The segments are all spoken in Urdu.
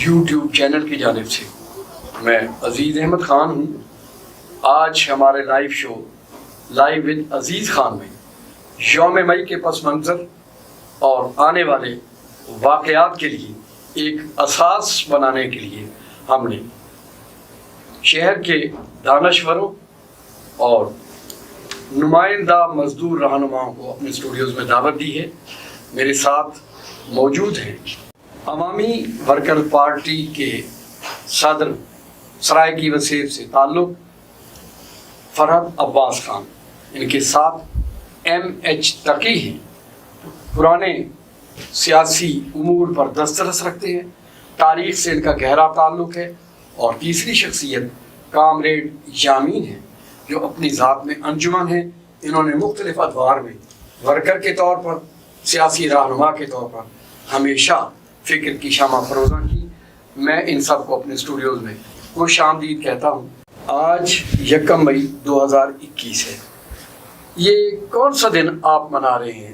یوٹیوب چینل کی جانب سے میں عزیز احمد خان ہوں۔ آج ہمارے لائیو شو لائیو ود عزیز خان میں یوم مئی کے پس منظر اور آنے والے واقعات کے لیے ایک اساس بنانے کے لیے ہم نے شہر کے دانشوروں اور نمائندہ مزدور رہنماؤں کو اپنے اسٹوڈیوز میں دعوت دی ہے۔ میرے ساتھ موجود ہیں عوامی ورکر پارٹی کے صدر سرائے کی وسیع سے تعلق فرحت عباس خان، ان کے ساتھ ایم ایچ تقی ہیں، پرانے سیاسی امور پر دسترس رکھتے ہیں، تاریخ سے ان کا گہرا تعلق ہے، اور تیسری شخصیت کامریڈ یامین ہے جو اپنی ذات میں انجمن ہے۔ انہوں نے مختلف ادوار میں ورکر کے طور پر، سیاسی رہنما کے طور پر ہمیشہ فکر کی شمع فروزاں کی۔ میں ان سب کو اپنے اسٹوڈیوز میں خوش آمدید کہتا ہوں۔ آج 1 مئی 2021 ہے۔ یہ کون سا دن آپ منا رہے ہیں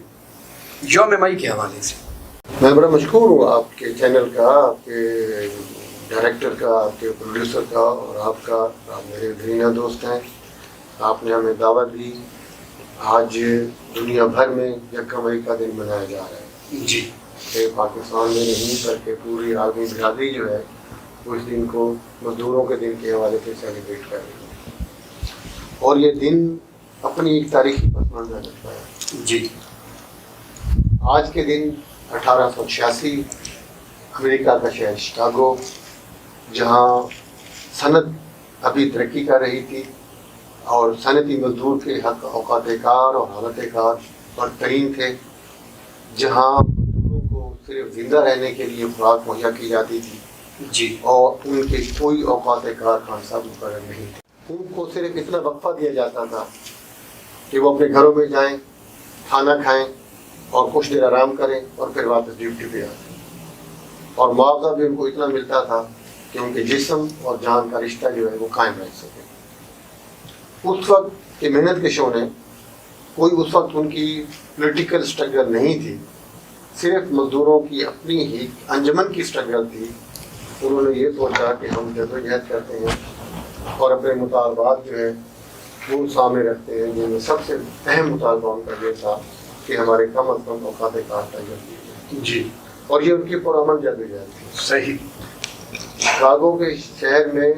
یوم مئی کے حوالے سے؟ میں بڑا مشکور ہوں آپ کے چینل کا، آپ کے ڈائریکٹر کا، آپ کے پروڈیوسر کا اور آپ کا۔ آپ میرے گرینہ دوست ہیں، آپ نے ہمیں دعوت دی۔ آج دنیا بھر میں 1 مئی کا دن منایا جا رہا ہے جی، کہ پاکستان میں نہیں بلکہ پوری عالمی برادری جو ہے وہ اس دن کو مزدوروں کے دن کے حوالے سے سیلیبریٹ کر رہی ہے، اور یہ دن اپنی ایک تاریخی پس منظر رکھتا ہے۔ جی، آج کے دن 1886 امریکہ کا شہر شکاگو، جہاں صنعت ابھی ترقی کر رہی تھی اور صنعتی مزدور کے حق اوقات کار اور حالت کار برترین تھے، جہاں مزدوروں کو صرف زندہ رہنے کے لیے خوراک مہیا کی جاتی تھی جی، اور ان کے کوئی اوقات کار کا حساب مقرر نہیں تھے۔ ان کو صرف اتنا وقفہ دیا جاتا تھا کہ وہ اپنے گھروں میں جائیں، کھانا کھائیں اور کچھ دیر آرام کریں اور پھر واپس ڈیوٹی پہ آتے، اور معاوضہ بھی ان کو اتنا ملتا تھا کہ ان کے جسم اور جان کا رشتہ جو ہے وہ قائم رہ سکے۔ اس وقت کے محنت کشوں نے کوئی اس وقت ان کی پولیٹیکل اسٹرگل نہیں تھی، صرف مزدوروں کی اپنی ہی انجمن کی اسٹرگل تھی۔ انہوں نے یہ سوچا کہ ہم جدوجہد کرتے ہیں اور اپنے مطالبات جو ہے وہ سامنے رکھتے ہیں، جن میں سب سے اہم مطالبہ ان کا یہ تھا کہ ہمارے کم از کم اوقات کار تیار کیے جائیں۔ جی، اور یہ ان کی پرامن جدوجہد تھی۔ صحیح۔ شکاگو کے شہر میں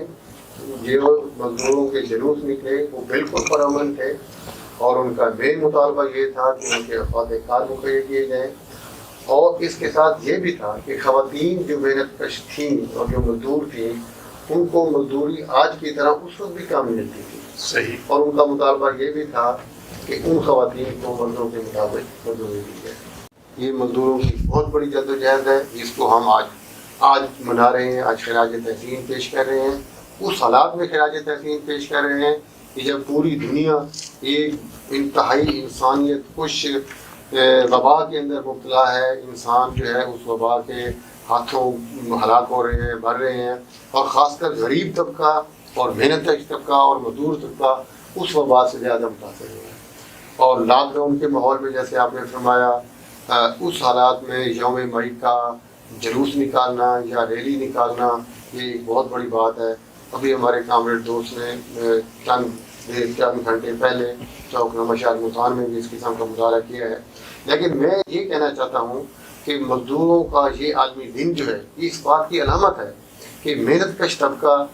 جو مزدوروں کے جلوس نکلے وہ بالکل پرامن تھے، اور ان کا مین مطالبہ یہ تھا کہ ان کے اوقات کار مہیا کیے جائیں، اور اس کے ساتھ یہ بھی تھا کہ خواتین جو محنت کش تھیں اور جو مزدور تھیں ان کو مزدوری آج کی طرح اس وقت بھی کام ملتی تھی۔ صحیح۔ اور ان کا مطالبہ یہ بھی تھا کہ ان خواتین کو مردوں کے مطابق مزدوری دی جائے۔ یہ مزدوروں کی بہت بڑی جدوجہد ہے، اس کو ہم آج منا رہے ہیں، آج خراج تحسین پیش کر رہے ہیں۔ اس حالات میں خراج تحسین پیش کر رہے ہیں کہ جب پوری دنیا ایک انتہائی انسانیت کش وبا کے اندر مبتلا ہے، انسان جو ہے اس وبا کے ہاتھوں ہلاک ہو رہے ہیں، مر رہے ہیں، اور خاص کر غریب طبقہ اور محنت کش طبقہ اور مزدور طبقہ اس وبا سے زیادہ متاثر ہوئے ہیں۔ اور لاک ڈاؤن کے ماحول میں جیسے آپ نے فرمایا، اس حالات میں یوم مئی کا جلوس نکالنا یا ریلی نکالنا یہ ایک بہت بڑی بات ہے۔ ابھی ہمارے کامریڈ دوست نے چند گھنٹے پہلے چوک نمبر شاہد ملتان میں بھی اس قسم کا مظاہرہ کیا ہے۔ لیکن میں یہ کہنا چاہتا ہوں کہ مزدوروں کا یہ عالمی دن جو ہے یہ اس بات کی علامت ہے کہ محنت کش طبقہ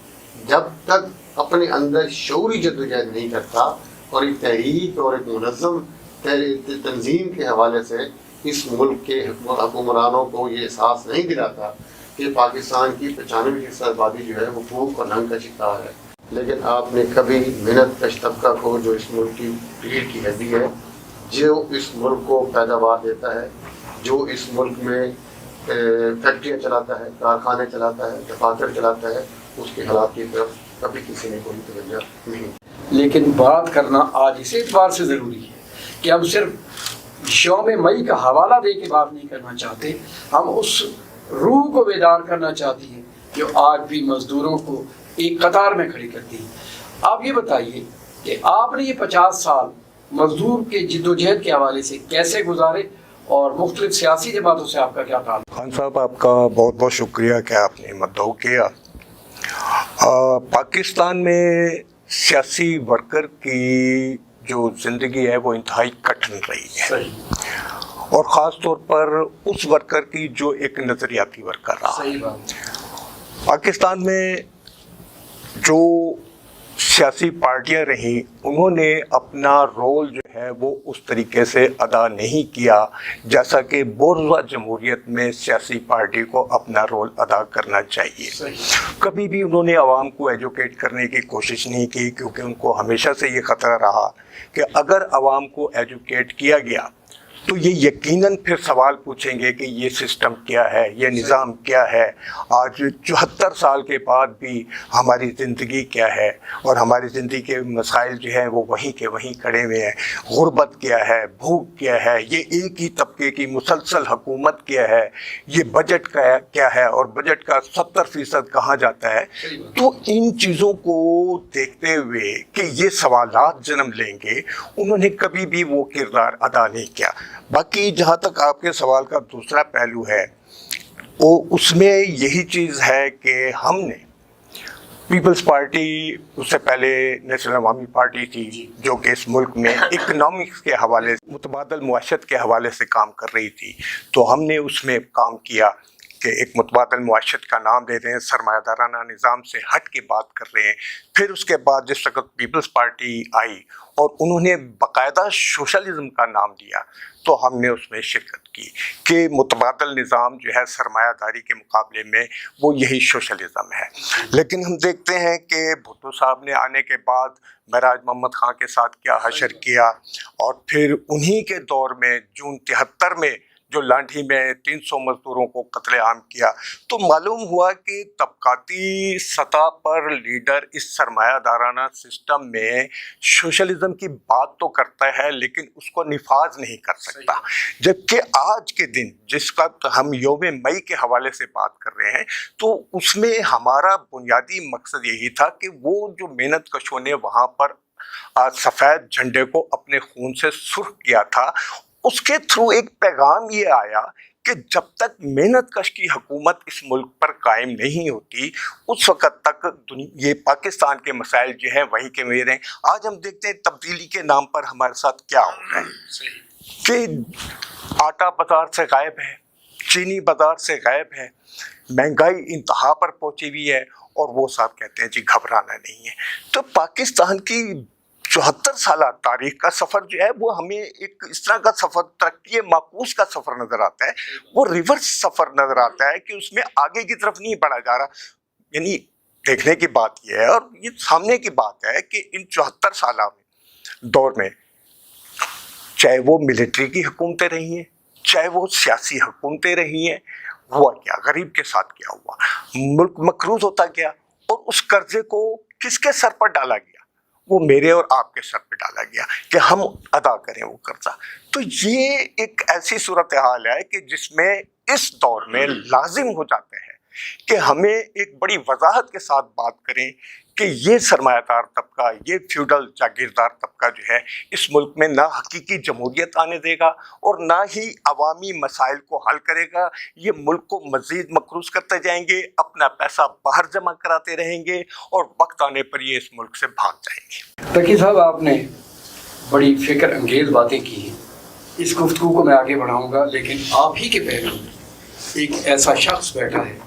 جب تک اپنے اندر شعوری جدوجہد نہیں کرتا اور ایک تحریک اور ایک منظم تنظیم کے حوالے سے اس ملک کے حکمرانوں کو یہ احساس نہیں دلاتا کہ پاکستان کی 95% آبادی جو ہے وہ بھوک اور ننگ کا شکار ہے۔ لیکن آپ نے کبھی محنت کش طبقہ کو، جو اس ملک کی ریڑھ کی ہڈی ہے، جو اس ملک کو پیداوار دیتا ہے، جو اس ملک میں فیکٹریاں چلاتا ہے، کارخانے چلاتا ہے، دفاتر چلاتا ہے، اس کے حالات کی طرف کبھی کسی نے کوئی توجہ نہیں۔ لیکن بات کرنا آج اس اعتبار سے ضروری ہے کہ ہم صرف یوم مئی کا حوالہ دے کے بات نہیں کرنا چاہتے، ہم اس روح کو بیدار کرنا چاہتے ہیں جو آج بھی مزدوروں کو ایک قطار میں کھڑی کرتی ہے۔ آپ یہ بتائیے کہ آپ نے یہ 50 سال مزدور کے جد و جہد کے حوالے سے کیسے گزارے، اور مختلف سیاسی جماعتوں سے آپ کا کیا تعلق؟ خان صاحب آپ کا بہت بہت شکریہ کہ آپ نے مدعو کیا. پاکستان میں سیاسی ورکر کی جو زندگی ہے وہ انتہائی کٹھن رہی ہے. صحیح. اور خاص طور پر اس ورکر کی جو ایک نظریاتی ورکر رہا. صحیح بات. پاکستان میں جو سیاسی پارٹیاں رہیں انہوں نے اپنا رول جو ہے وہ اس طریقے سے ادا نہیں کیا جیسا کہ بورژوا جمہوریت میں سیاسی پارٹی کو اپنا رول ادا کرنا چاہیے. کبھی بھی انہوں نے عوام کو ایجوکیٹ کرنے کی کوشش نہیں کی، کیونکہ ان کو ہمیشہ سے یہ خطرہ رہا کہ اگر عوام کو ایجوکیٹ کیا گیا تو یہ یقیناً پھر سوال پوچھیں گے کہ یہ سسٹم کیا ہے، یہ نظام کیا ہے. آج 74 سال کے بعد بھی ہماری زندگی کیا ہے اور ہماری زندگی کے مسائل جو ہیں وہ وہیں کے وہیں کھڑے ہوئے ہیں. غربت کیا ہے، بھوک کیا ہے، یہ ایک ہی طبقے کی مسلسل حکومت کیا ہے، یہ بجٹ کا کیا ہے اور بجٹ کا 70% کہاں جاتا ہے. تو ان چیزوں کو دیکھتے ہوئے کہ یہ سوالات جنم لیں گے، انہوں نے کبھی بھی وہ کردار ادا نہیں کیا. باقی جہاں تک آپ کے سوال کا دوسرا پہلو ہے وہ اس میں یہی چیز ہے کہ ہم نے پیپلز پارٹی، اس سے پہلے نیشنل عوامی پارٹی تھی جو کہ اس ملک میں اکنامکس کے حوالے سے، متبادل معیشت کے حوالے سے کام کر رہی تھی. تو ہم نے اس میں کام کیا کہ ایک متبادل معیشت کا نام دے رہے ہیں، سرمایہ دارانہ نظام سے ہٹ کے بات کر رہے ہیں. پھر اس کے بعد جس وقت پیپلز پارٹی آئی اور انہوں نے باقاعدہ سوشلزم کا نام دیا تو ہم نے اس میں شرکت کی کہ متبادل نظام جو ہے سرمایہ داری کے مقابلے میں وہ یہی سوشلزم ہے. لیکن ہم دیکھتے ہیں کہ بھٹو صاحب نے آنے کے بعد معراج محمد خان کے ساتھ کیا حشر کیا، اور پھر انہی کے دور میں جون 73 میں جو لاٹھی میں 300 مزدوروں کو قتل عام کیا. تو معلوم ہوا کہ طبقاتی سطح پر لیڈر اس سرمایہ دارانہ سسٹم میں سوشلزم کی بات تو کرتا ہے لیکن اس کو نفاذ نہیں کر سکتا. جبکہ آج کے دن جس کا ہم یوم مئی کے حوالے سے بات کر رہے ہیں تو اس میں ہمارا بنیادی مقصد یہی تھا کہ وہ جو محنت کشوں نے وہاں پر سفید جھنڈے کو اپنے خون سے سرخ کیا تھا، اس کے تھرو ایک پیغام یہ آیا کہ جب تک محنت کش کی حکومت اس ملک پر قائم نہیں ہوتی اس وقت تک یہ پاکستان کے مسائل جو ہیں وہیں کے وہیں رہیں. آج ہم دیکھتے ہیں تبدیلی کے نام پر ہمارے ساتھ کیا ہو رہا ہے کہ آٹا بازار سے غائب ہے، چینی بازار سے غائب ہے، مہنگائی انتہا پر پہنچی ہوئی ہے، اور وہ صاحب کہتے ہیں جی گھبرانا نہیں ہے. تو پاکستان کی 74 سالہ تاریخ کا سفر جو ہے وہ ہمیں ایک اس طرح کا سفر، ترقی معکوس کا سفر نظر آتا ہے. وہ ریورس سفر نظر آتا ہے کہ اس میں آگے کی طرف نہیں بڑھا جا رہا. یعنی دیکھنے کی بات یہ ہے اور یہ سامنے کی بات ہے کہ ان 74 سالہ دور میں چاہے وہ ملٹری کی حکومتیں رہی ہیں، چاہے وہ سیاسی حکومتیں رہی ہیں، ہوا کیا؟ غریب کے ساتھ کیا ہوا؟ ملک مقروض ہوتا گیا، اور اس قرضے کو کس کے سر پر ڈالا گیا؟ وہ میرے اور آپ کے سر پہ ڈالا گیا کہ ہم ادا کریں وہ قرضہ. تو یہ ایک ایسی صورتحال ہے کہ جس میں اس دور میں لازم ہو جاتے ہیں کہ ہمیں ایک بڑی وضاحت کے ساتھ بات کریں کہ یہ سرمایہ دار طبقہ، یہ فیوڈل جاگیردار طبقہ جو ہے اس ملک میں نہ حقیقی جمہوریت آنے دے گا اور نہ ہی عوامی مسائل کو حل کرے گا. یہ ملک کو مزید مقروض کرتے جائیں گے، اپنا پیسہ باہر جمع کراتے رہیں گے اور وقت آنے پر یہ اس ملک سے بھاگ جائیں گے. تقی صاحب، آپ نے بڑی فکر انگیز باتیں کی ہیں. اس گفتگو کو میں آگے بڑھاؤں گا، لیکن آپ ہی کے پہلو میں ایک ایسا شخص بیٹھا ہے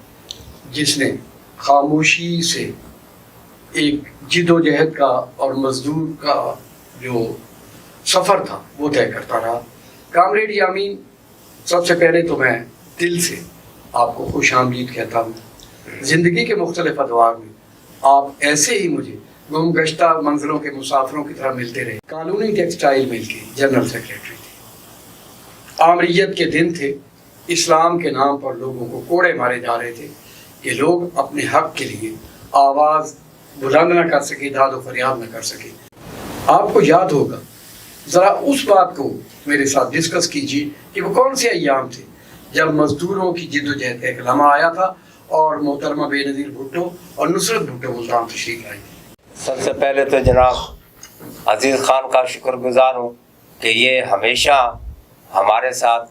جس نے خاموشی سے ایک جد و جہد کا اور مزدور کا جو سفر تھا وہ طے کرتا رہا. کامریڈ یامین، سب سے پہلے تو میں دل سے آپ کو خوش آمدید کہتا ہوں. زندگی کے مختلف ادوار میں آپ ایسے ہی مجھے گم گشتہ منزلوں کے مسافروں کی طرح ملتے رہے. کالونی ٹیکسٹائل مل کے جنرل سیکریٹری تھے. آمریت کے دن تھے. اسلام کے نام پر لوگوں کو کوڑے مارے جا رہے تھے کہ لوگ اپنے حق کے لیے آواز بلند نہ کر سکے، داد و فریاد نہ کر سکے. آپ کو یاد ہوگا، ذرا اس بات کو میرے ساتھ ڈسکس کیجیے کہ وہ کون سے ایام تھے جب مزدوروں کی جد و جہد کا ایک لمحہ آیا تھا اور محترمہ بے نظیر بھٹو اور نصرت بھٹو ملتان تشریف لائی. سب سے پہلے تو جناب عزیز خان کا شکر گزار ہوں کہ یہ ہمیشہ ہمارے ساتھ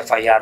FIR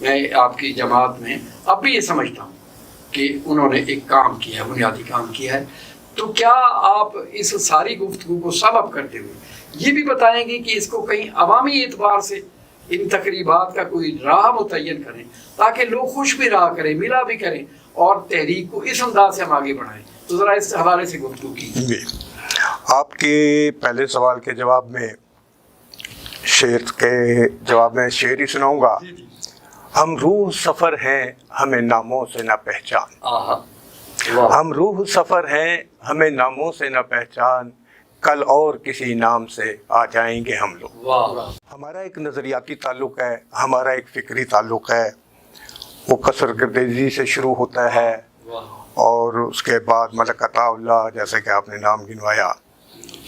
میں آپ کی جماعت میں اب بھی یہ سمجھتا ہوں کہ انہوں نے ایک کام کیا ہے، بنیادی کام کیا ہے. تو کیا آپ اس ساری گفتگو کو سم اپ کرتے ہوئے یہ بھی بتائیں گے کہ اس کو کہیں عوامی اعتبار سے ان تقریبات کا کوئی راہ متعین کریں تاکہ لوگ خوش بھی رہا کریں، ملا بھی کریں اور تحریک کو اس انداز سے ہم آگے بڑھائیں؟ تو ذرا اس حوالے سے گفتگو کی. جی، آپ کے پہلے سوال کے جواب میں شعر ہی سناؤں گا. ہم روح سفر ہیں ہمیں ناموں سے نہ پہچان، ہم روح سفر ہیں ہمیں ناموں سے نہ پہچان، کل اور کسی نام سے آ جائیں گے ہم لوگ. ہمارا ایک نظریاتی تعلق ہے، ہمارا ایک فکری تعلق ہے، وہ قصر گردیزی سے شروع ہوتا ہے اور اس کے بعد ملک عطا اللہ جیسے کہ آپ نے نام گنوایا.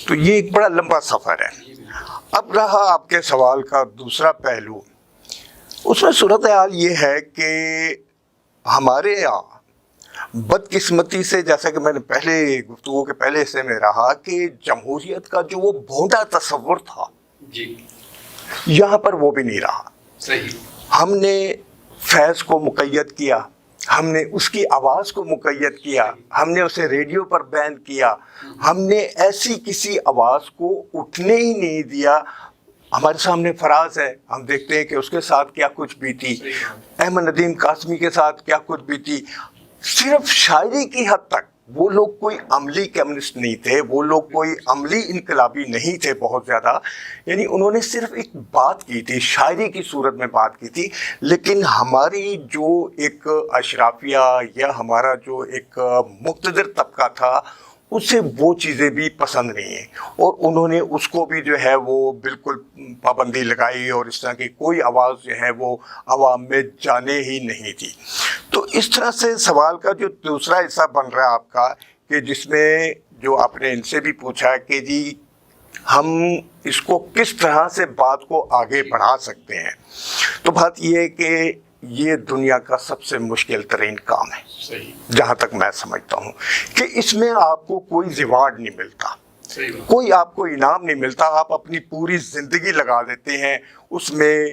تو یہ ایک بڑا لمبا سفر ہے. اب رہا آپ کے سوال کا دوسرا پہلو، اس میں صورتحال یہ ہے کہ ہمارے یہاں بدقسمتی سے، جیسا کہ میں نے پہلے گفتگو کے پہلے حصے میں رہا، کہ جمہوریت کا جو وہ بھونڈا تصور تھا جی یہاں پر وہ بھی نہیں رہا. صحیح. ہم نے فیض کو مقید کیا، ہم نے اس کی آواز کو مقید کیا، ہم نے اسے ریڈیو پر بین کیا، ہم نے ایسی کسی آواز کو اٹھنے ہی نہیں دیا. ہمارے سامنے فراز ہے، ہم دیکھتے ہیں کہ اس کے ساتھ کیا کچھ بیتی، احمد ندیم قاسمی کے ساتھ کیا کچھ بیتی. صرف شاعری کی حد تک وہ لوگ کوئی عملی کمیونسٹ نہیں تھے، وہ لوگ کوئی عملی انقلابی نہیں تھے بہت زیادہ. یعنی انہوں نے صرف ایک بات کی تھی، شاعری کی صورت میں بات کی تھی. لیکن ہماری جو ایک اشرافیہ یا ہمارا جو ایک مقتدر طبقہ تھا اسے وہ چیزیں بھی پسند نہیں ہیں، اور انہوں نے اس کو بھی جو ہے وہ بالکل پابندی لگائی، اور اس طرح کی کوئی آواز جو ہے وہ عوام میں جانے ہی نہیں تھی. تو اس طرح سے سوال کا جو دوسرا حصہ بن رہا ہے آپ کا، کہ جس میں جو آپ نے ان سے بھی پوچھا کہ جی ہم اس کو کس طرح سے بات کو آگے بڑھا سکتے ہیں، تو بات یہ ہے کہ یہ دنیا کا سب سے مشکل ترین کام ہے. صحیح. جہاں تک میں سمجھتا ہوں کہ اس میں آپ کو کوئی ریوارڈ نہیں ملتا، کوئی آپ کو انعام نہیں ملتا. آپ اپنی پوری زندگی لگا دیتے ہیں اس میں.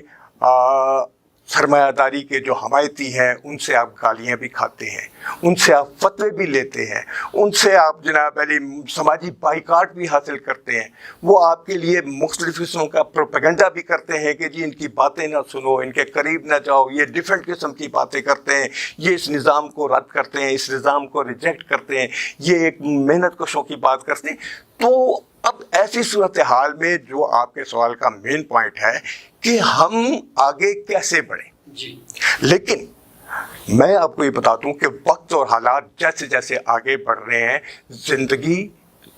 سرمایہ داری کے جو حمایتی ہیں ان سے آپ گالیاں بھی کھاتے ہیں، ان سے آپ فتوے بھی لیتے ہیں، ان سے آپ جناب علی سماجی بائیکاٹ بھی حاصل کرتے ہیں. وہ آپ کے لیے مختلف قسموں کا پروپیگنڈا بھی کرتے ہیں کہ جی ان کی باتیں نہ سنو، ان کے قریب نہ جاؤ، یہ ڈیفرنٹ قسم کی باتیں کرتے ہیں، یہ اس نظام کو رد کرتے ہیں، اس نظام کو ریجیکٹ کرتے ہیں، یہ ایک محنت کشوں کی بات کرتے ہیں. تو اب ایسی صورتحال میں جو آپ کے سوال کا مین پوائنٹ ہے کہ ہم آگے کیسے بڑھیں. جی. لیکن میں آپ کو یہ بتا دوں کہ وقت اور حالات جیسے جیسے آگے بڑھ رہے ہیں، زندگی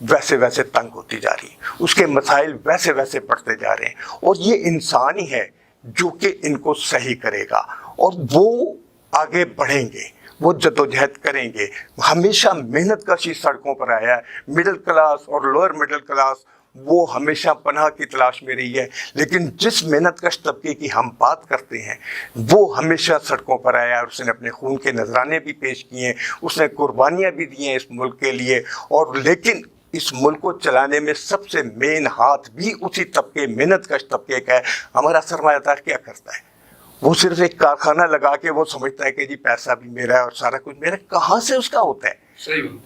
ویسے ویسے تنگ ہوتی جا رہی ہے، اس کے مسائل ویسے ویسے بڑھتے جا رہے ہیں، اور یہ انسان ہی ہے جو کہ ان کو صحیح کرے گا، اور وہ آگے بڑھیں گے، وہ جدوجہد کریں گے. ہمیشہ محنت کشی سڑکوں پر آیا ہے، مڈل کلاس اور لوئر مڈل کلاس وہ ہمیشہ پناہ کی تلاش میں رہی ہے. لیکن جس محنت کش طبقے کی ہم بات کرتے ہیں وہ ہمیشہ سڑکوں پر آیا ہے، اور اس نے اپنے خون کے نذرانے بھی پیش کیے ہیں، اس نے قربانیاں بھی دی ہیں اس ملک کے لیے. اور لیکن اس ملک کو چلانے میں سب سے مین ہاتھ بھی اسی طبقے، محنت کش طبقے کا ہے. ہمارا سرمایہ دار کیا کرتا ہے؟ وہ صرف ایک کارخانہ لگا کے وہ سمجھتا ہے کہ جی پیسہ بھی میرا ہے اور سارا کچھ میرا. کہاں سے اس کا ہوتا ہے؟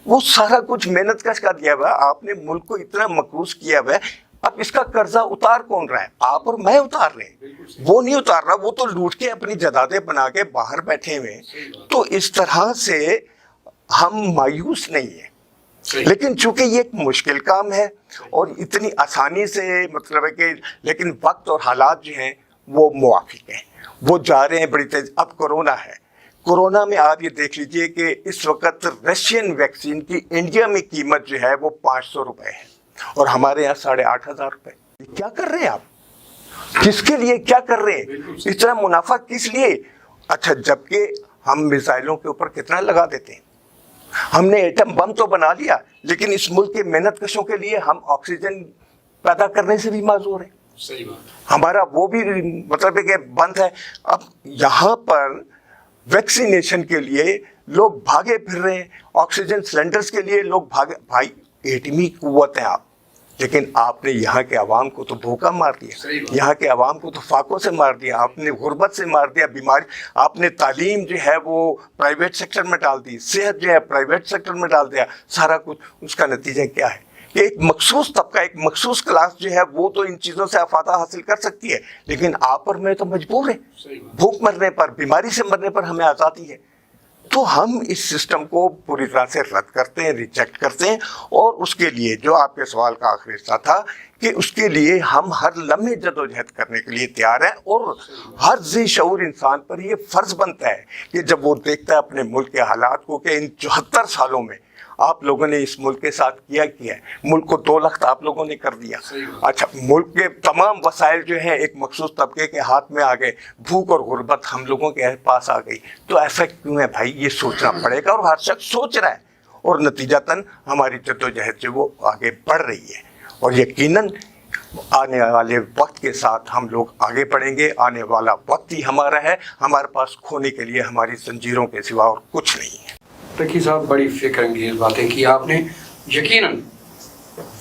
وہ سارا کچھ محنت کش کا دیا ہوا ہے. آپ نے ملک کو اتنا مقروض کیا ہوا ہے، اب اس کا قرضہ اتار کون رہا ہے؟ آپ اور میں اتار رہے ہیں، وہ نہیں اتار رہا. وہ تو لوٹ کے اپنی جدادیں بنا کے باہر بیٹھے ہوئے ہیں. تو اس طرح سے ہم مایوس نہیں ہیں. لیکن چونکہ یہ ایک مشکل کام ہے اور اتنی آسانی سے مطلب ہے کہ، لیکن وقت اور حالات جو ہیں وہ موافق ہیں، وہ جا رہے ہیں بڑی تیز. اب کورونا ہے، کورونا میں آپ یہ دیکھ لیجئے کہ اس وقت رشین ویکسین کی انڈیا میں قیمت جو ہے وہ 500 روپے ہے، اور ہمارے یہاں 8,500 روپے. کیا کر رہے ہیں آپ؟ کس کے لیے کیا کر رہے ہیں؟ اتنا منافع کس لیے؟ اچھا، جبکہ ہم میزائلوں کے اوپر کتنا لگا دیتے ہیں. ہم نے ایٹم بم تو بنا لیا، لیکن اس ملک کے محنت کشوں کے لیے ہم آکسیجن پیدا کرنے سے بھی معذور ہیں. صحیح بات. ہمارا وہ بھی مطلب ہے کہ بند ہے. اب یہاں پر ویکسینیشن کے لیے لوگ بھاگے پھر رہے ہیں، آکسیجن سلنڈرز کے لیے لوگ بھاگے. بھائی ایٹمی قوت ہیں آپ، لیکن آپ نے یہاں کے عوام کو تو بھوکا مار دیا، یہاں کے عوام کو تو فاقوں سے مار دیا، آپ نے غربت سے مار دیا، بیماری، آپ نے تعلیم جو ہے وہ پرائیویٹ سیکٹر میں ڈال دی، صحت جو ہے پرائیویٹ سیکٹر میں ڈال دیا، سارا کچھ۔ اس کا نتیجہ کیا ہے کہ ایک مخصوص طبقہ، ایک مخصوص کلاس جو ہے وہ تو ان چیزوں سے افادہ حاصل کر سکتی ہے، لیکن آپ اور میں تو مجبور ہیں، بھوک مرنے پر، بیماری سے مرنے پر ہمیں آزادی ہے۔ تو ہم اس سسٹم کو پوری طرح سے رد کرتے ہیں، ریجیکٹ کرتے ہیں، اور اس کے لیے جو آپ کے سوال کا آخری حصہ تھا کہ اس کے لیے ہم ہر لمحے جدوجہد کرنے کے لیے تیار ہیں، اور ہر ذی شعور انسان پر یہ فرض بنتا ہے کہ جب وہ دیکھتا ہے اپنے ملک کے حالات کو کہ ان 74 سالوں میں آپ لوگوں نے اس ملک کے ساتھ کیا ہے، ملک کو 2 لخت آپ لوگوں نے کر دیا، اچھا ملک کے تمام وسائل جو ہیں ایک مخصوص طبقے کے ہاتھ میں آ گئے، بھوک اور غربت ہم لوگوں کے پاس آ گئی، تو ایسا کیوں ہے بھائی؟ یہ سوچنا پڑے گا، اور ہر شخص سوچ رہا ہے، اور نتیجتاً ہماری جدوجہد جو وہ آگے بڑھ رہی ہے، اور یقیناً آنے والے وقت کے ساتھ ہم لوگ آگے بڑھیں گے۔ آنے والا وقت ہی ہمارا ہے، ہمارے پاس کھونے کے لیے ہماری زنجیروں کے سوا اور کچھ نہیں ہے۔ تقی صاحب بڑی فکر انگیز باتیں کی آپ نے۔ یقیناً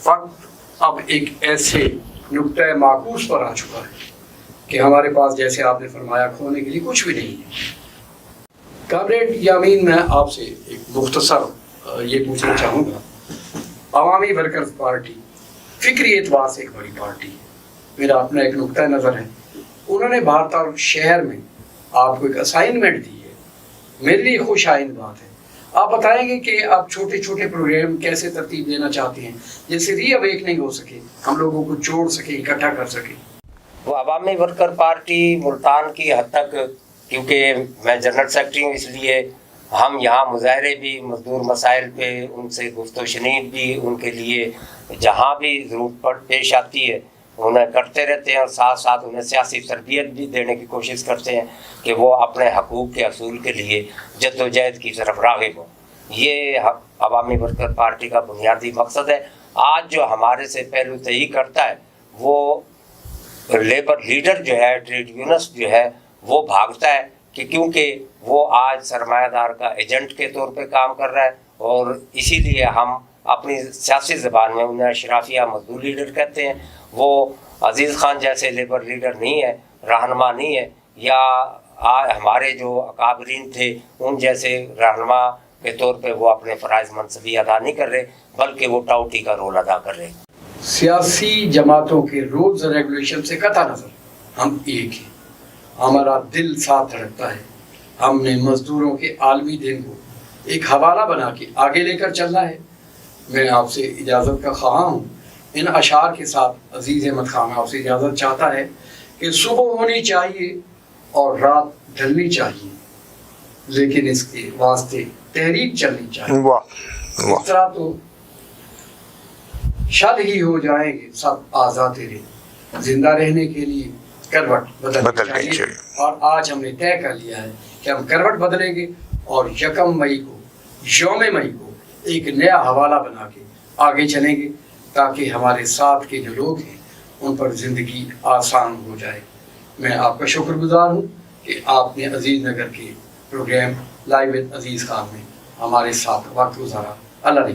وقت اب ایک ایسے نقطۂ معکوس پر آ چکا ہے کہ ہمارے پاس، جیسے آپ نے فرمایا، کھونے کے لیے کچھ بھی نہیں ہے۔ کامریڈ یامین، میں آپ سے ایک مختصر یہ پوچھنا چاہوں گا، عوامی ورکرز پارٹی فکری اعتبار سے ایک بڑی پارٹی ہے، میرا اپنا ایک نقطۂ نظر ہے، انہوں نے بھارت شہر میں آپ کو ایک اسائنمنٹ دی ہے، میرے لیے خوش آئند بات ہے۔ آپ بتائیں گے کہ آپ چھوٹے چھوٹے پروگرام کیسے ترتیب دینا چاہتے ہیں جیسے ری اویکننگ ہو سکے، ہم لوگوں کو جوڑ سکے، اکٹھا کر سکے؟ وہ عوامی ورکر پارٹی ملتان کی حد تک، کیونکہ میں جنرل سیکرٹری ہوں، اس لیے ہم یہاں مظاہرے بھی مزدور مسائل پہ ان سے گفت و شنید بھی ان کے لیے جہاں بھی ضرورت پیش آتی ہے انہیں کرتے رہتے ہیں، اور ساتھ ساتھ انہیں سیاسی تربیت بھی دینے کی کوشش کرتے ہیں کہ وہ اپنے حقوق کے اصول کے لیے جدوجہد کی طرف راغب ہوں۔ یہ عوامی ورکر پارٹی کا بنیادی مقصد ہے۔ آج جو ہمارے سے پہلو تہی کرتا ہے وہ لیبر لیڈر جو ہے، ٹریڈ یونس جو ہے، وہ بھاگتا ہے کہ کیونکہ وہ آج سرمایہ دار کا ایجنٹ کے طور پہ کام کر رہا ہے، اور اسی لیے ہم اپنی سیاسی زبان میں انہیں اشرافیہ مزدور لیڈر کہتے ہیں۔ وہ عزیز خان جیسے لیبر لیڈر نہیں ہے، رہنما نہیں ہے، یا ہمارے جو اکابرین تھے ان جیسے رہنما کے طور پہ وہ اپنے فرائض منصبی ادا نہیں کر رہے، بلکہ وہ ٹاؤٹی کا رول ادا کر رہے۔ سیاسی جماعتوں کے رولز اور ریگولیشن سے قطع نظر ہم ایک ہیں، ہمارا دل ساتھ دھڑکتا ہے، ہم نے مزدوروں کے عالمی دن کو ایک حوالہ بنا کے آگے لے کر چلنا ہے۔ میں آپ سے اجازت کا خواہاں ہوں، ان اشعار کے ساتھ عزیز احمد خان آپ سے اجازت چاہتا ہے کہ صبح ہونی چاہیے اور رات ڈھلنی چاہیے، لیکن اس کے واسطے تحریک چلنی چاہیے۔ اس طرح تو شاد ہی ہو جائیں گے سب آزاد تیرے، زندہ رہنے کے لیے کروٹ بدلنی چاہیے۔ اور آج ہم نے طے کر لیا ہے کہ ہم کروٹ بدلیں گے، اور 1 مئی کو، یوم مئی کو ایک نیا حوالہ بنا کے آگے چلیں گے، تاکہ ہمارے ساتھ کے جو لوگ ہیں ان پر زندگی آسان ہو جائے۔ میں آپ کا شکر گزار ہوں کہ آپ نے عزیز نگر کے پروگرام لائیو وتھ عزیز خان میں ہمارے ساتھ وقت گزارا۔ اللہ نے